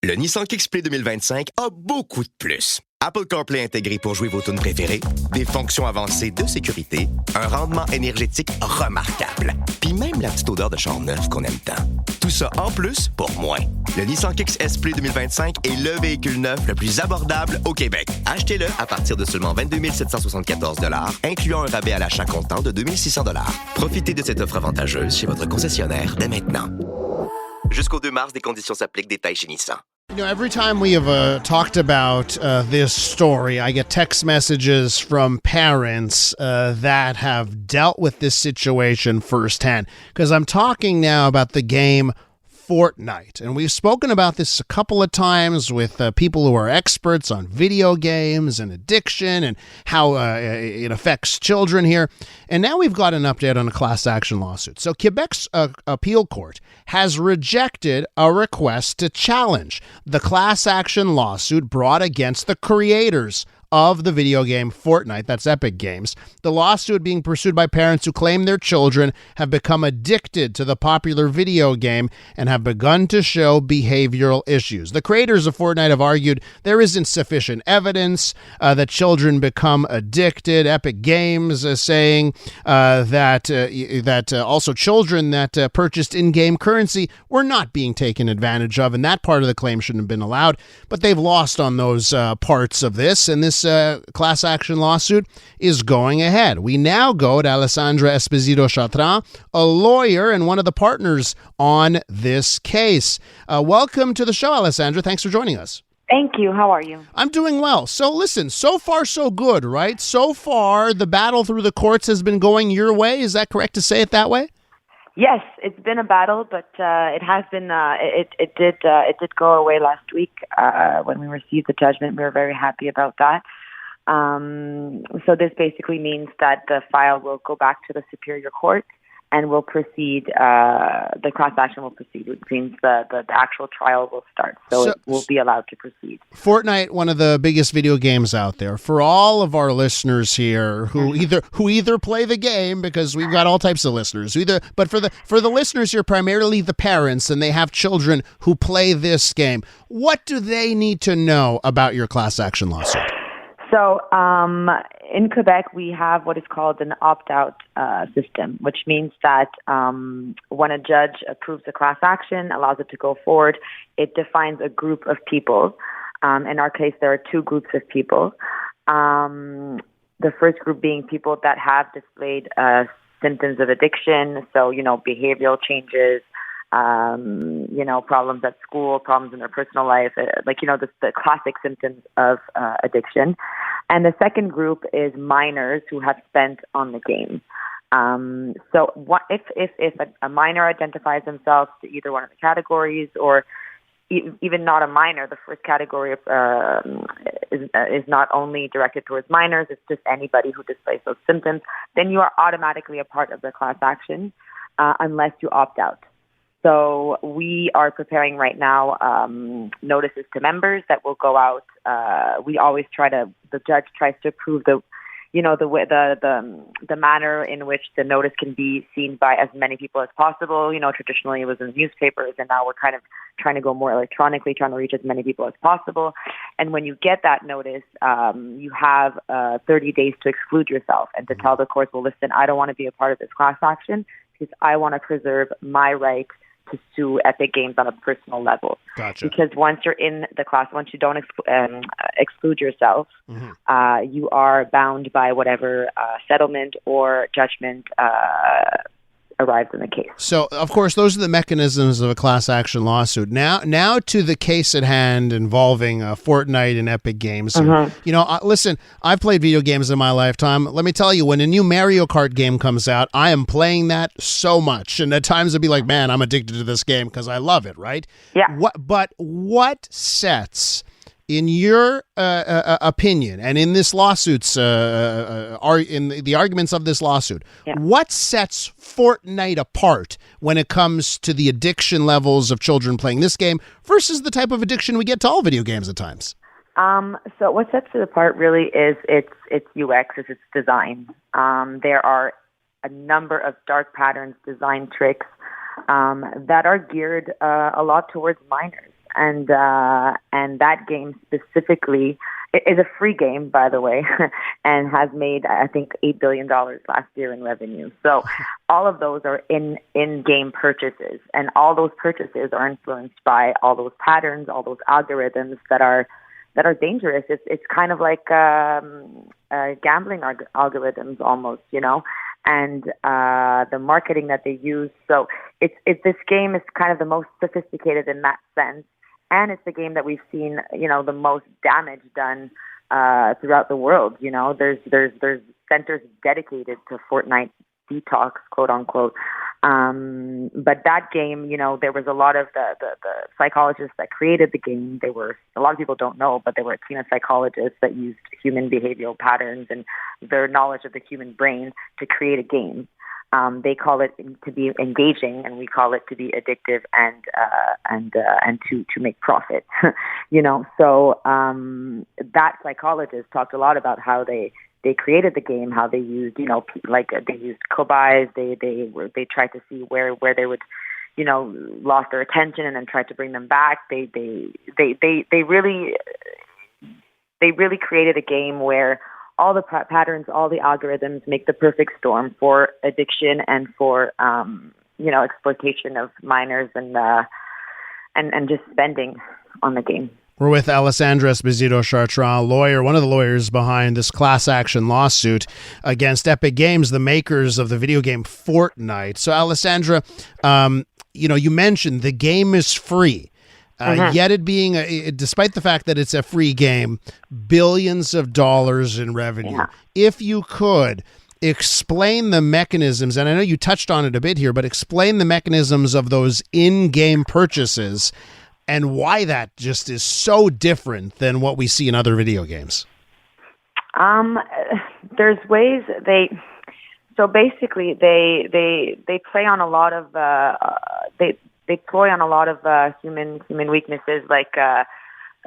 Le Nissan Kick-Split 2025 a beaucoup de plus. Apple CarPlay intégré pour jouer vos tunes préférées, des fonctions avancées de sécurité, un rendement énergétique remarquable, puis même la petite odeur de char neuf qu'on aime tant. Tout ça en plus pour moins. Le Nissan Kick-Split 2025 est le véhicule neuf le plus abordable au Québec. Achetez-le à partir de seulement 22 774 $, incluant un rabais à l'achat comptant de 2 600 $. Profitez de cette offre avantageuse chez votre concessionnaire dès maintenant. Jusqu'au 2 mars, des conditions s'appliquent. Détails chez Nissan. You know, every time we have talked about this story, I get text messages from parents that have dealt with this situation firsthand. Because I'm talking now about the game Fortnite. And we've spoken about this a couple of times with people who are experts on video games and addiction and how it affects children here. And now we've got an update on a class action lawsuit. So Quebec's appeal court has rejected a request to challenge the class action lawsuit brought against the creators of the video game Fortnite, that's Epic Games. The lawsuit being pursued by parents who claim their children have become addicted to the popular video game and have begun to show behavioral issues. The creators of Fortnite have argued there isn't sufficient evidence that children become addicted. Epic Games is saying that also children that purchased in-game currency were not being taken advantage of, and that part of the claim shouldn't have been allowed. But they've lost on those parts of this, and this class action lawsuit is going ahead. We now go to Alessandra Esposito Chartrand, a lawyer and one of the partners on this case. Welcome to the show, Alessandra. Thanks for joining us. Thank you. How are you? I'm doing well. So listen, so far so good, right? So far, the battle through the courts has been going your way. Is that correct to say it that way? Yes, it's been a battle, but it has been. It did go away last week when we received the judgment. We were very happy about that. So this basically means that the file will go back to the Superior Court and will proceed. The class action will proceed, which means the actual trial will start. So it will be allowed to proceed. Fortnite, one of the biggest video games out there. For all of our listeners here who either play the game, because we've got all types of listeners, but for the listeners here, primarily the parents, and they have children who play this game, what do they need to know about your class action lawsuit? So in Quebec, we have what is called an opt-out system, which means that when a judge approves a class action, allows it to go forward, it defines a group of people. In our case, there are two groups of people. The first group being people that have displayed symptoms of addiction, so, behavioral changes, problems at school, problems in their personal life, the classic symptoms of addiction. And the second group is minors who have spent on the game. If a minor identifies themselves to either one of the categories, or even not a minor, the first category is not only directed towards minors, it's just anybody who displays those symptoms, then you are automatically a part of the class action unless you opt out. So we are preparing right now notices to members that will go out. We always the judge tries to approve the manner in which the notice can be seen by as many people as possible. Traditionally it was in newspapers, and now we're kind of trying to go more electronically, trying to reach as many people as possible. And when you get that notice, you have 30 days to exclude yourself and to tell the court, well, listen, I don't want to be a part of this class action because I want to preserve my right to sue Epic Games on a personal level. Gotcha. Because once you're in the class, once you don't exclude yourself, you are bound by whatever settlement or judgment arrives in the case. So, of course, those are the mechanisms of a class action lawsuit. Now to the case at hand involving Fortnite and Epic Games. Listen, I've played video games in my lifetime. Let me tell you, when a new Mario Kart game comes out, I am playing that so much. And at times I'd be like, man, I'm addicted to this game because I love it, right? Yeah. What sets, in your opinion, and in this lawsuit's, in the arguments of this lawsuit, what sets Fortnite apart when it comes to the addiction levels of children playing this game versus the type of addiction we get to all video games at times? So what sets it apart really is its UX, is its design. There are a number of dark patterns, design tricks that are geared a lot towards minors. and that game specifically is a free game, by the way, and has made, I think, $8 billion last year in revenue. So all of those are in-game purchases, and all those purchases are influenced by all those patterns, all those algorithms that are dangerous. It's kind of like gambling algorithms almost, and the marketing that they use. So this game is kind of the most sophisticated in that sense. And it's the game that we've seen, the most damage done throughout the world. There's centers dedicated to Fortnite detox, quote unquote. But that game, there was a lot of the psychologists that created the game. A lot of people don't know, but they were a team of psychologists that used human behavioral patterns and their knowledge of the human brain to create a game. They call it to be engaging, and we call it to be addictive and to make profit. So that psychologist talked a lot about how they created the game, how they used they used cobayes. They tried to see where they would lost their attention and then tried to bring them back. They really created a game where all the patterns, all the algorithms make the perfect storm for addiction and for exploitation of minors and just spending on the game. We're with Alessandra Esposito Chartrand, lawyer, one of the lawyers behind this class action lawsuit against Epic Games, the makers of the video game Fortnite. So, Alessandra, you mentioned the game is free. Yet it being, despite the fact that it's a free game, billions of dollars in revenue. Yeah. If you could explain the mechanisms, and I know you touched on it a bit here, but explain the mechanisms of those in-game purchases and why that just is so different than what we see in other video games. There's ways so basically they play on a lot of they ploy on a lot of human weaknesses, like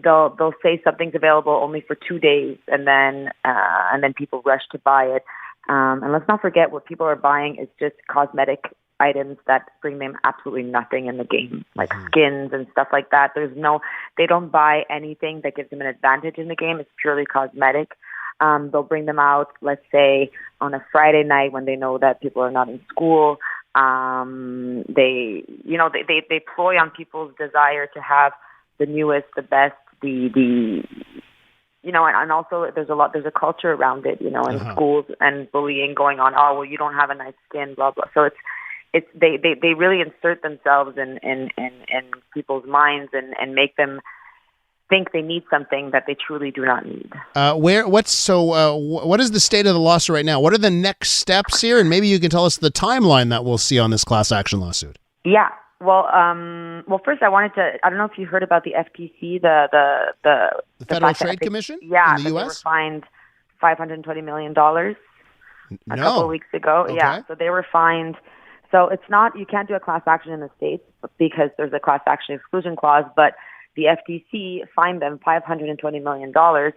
they'll say something's available only for 2 days, and then people rush to buy it. And let's not forget, what people are buying is just cosmetic items that bring them absolutely nothing in the game, like skins and stuff like that. They don't buy anything that gives them an advantage in the game. It's purely cosmetic. They'll bring them out, let's say, on a Friday night when they know that people are not in school. They ploy on people's desire to have the newest, the best, and also there's a culture around it, in schools and bullying going on. Oh, well, you don't have a nice skin, blah blah. So they really insert themselves in people's minds and make them think they need something that they truly do not need. What is the state of the lawsuit right now? What are the next steps here? And maybe you can tell us the timeline that we'll see on this class action lawsuit. Yeah. Well, first I don't know if you heard about the FTC, the Federal Trade Commission in the U.S.? They were fined $520 million a couple of weeks ago. Okay. Yeah. So they were fined. So it's not, you can't do a class action in the States because there's a class action exclusion clause, but the FTC fined them $520 million. Part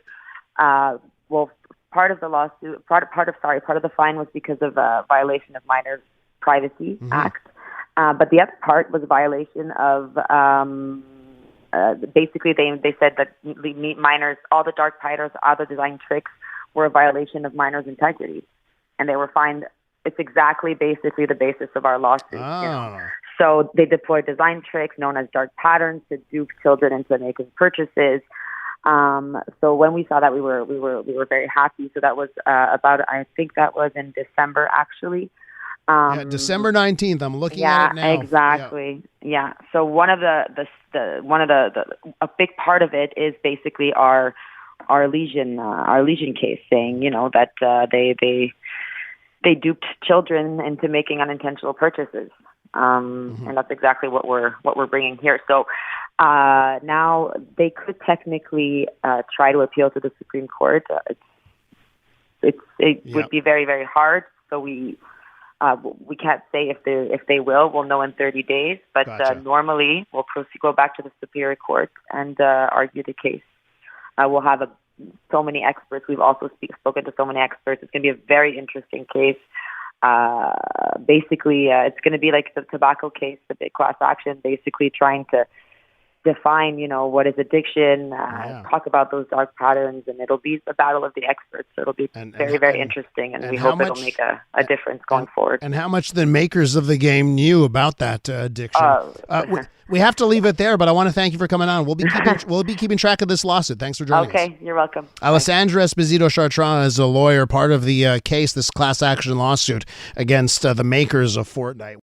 of the lawsuit, part of the fine was because of a violation of Minors Privacy Act. But the other part was a violation of, basically they said that minors, all the dark patterns, all the design tricks were a violation of minors' integrity. And they were fined. It's exactly basically the basis of our lawsuit. So they deployed design tricks known as dark patterns to dupe children into making purchases. So when we saw that, we were very happy. So that was I think that was in December, actually. December 19th. I'm looking at it now. Exactly. Yeah. So one of a big part of it is basically our lesion case, saying that they duped children into making unintentional purchases. And that's exactly what we're bringing here. So now they could technically try to appeal to the Supreme Court. It would be very, very hard. So we can't say if they will. We'll know in 30 days. But Gotcha. Normally we'll go back to the Superior Court and argue the case. We'll have so many experts. We've also spoken to so many experts. It's going to be a very interesting case. Basically, it's going to be like the tobacco case, the big class action, basically trying to define, what is addiction, talk about those dark patterns, and it'll be a battle of the experts. So it'll be very interesting, and we hope it'll make a difference going forward. And how much the makers of the game knew about that addiction. We have to leave it there, but I want to thank you for coming on. We'll be keeping track of this lawsuit. Thanks for joining us. Okay, you're welcome. Alessandra Esposito Chartrand is a lawyer, part of the case, this class action lawsuit against the makers of Fortnite.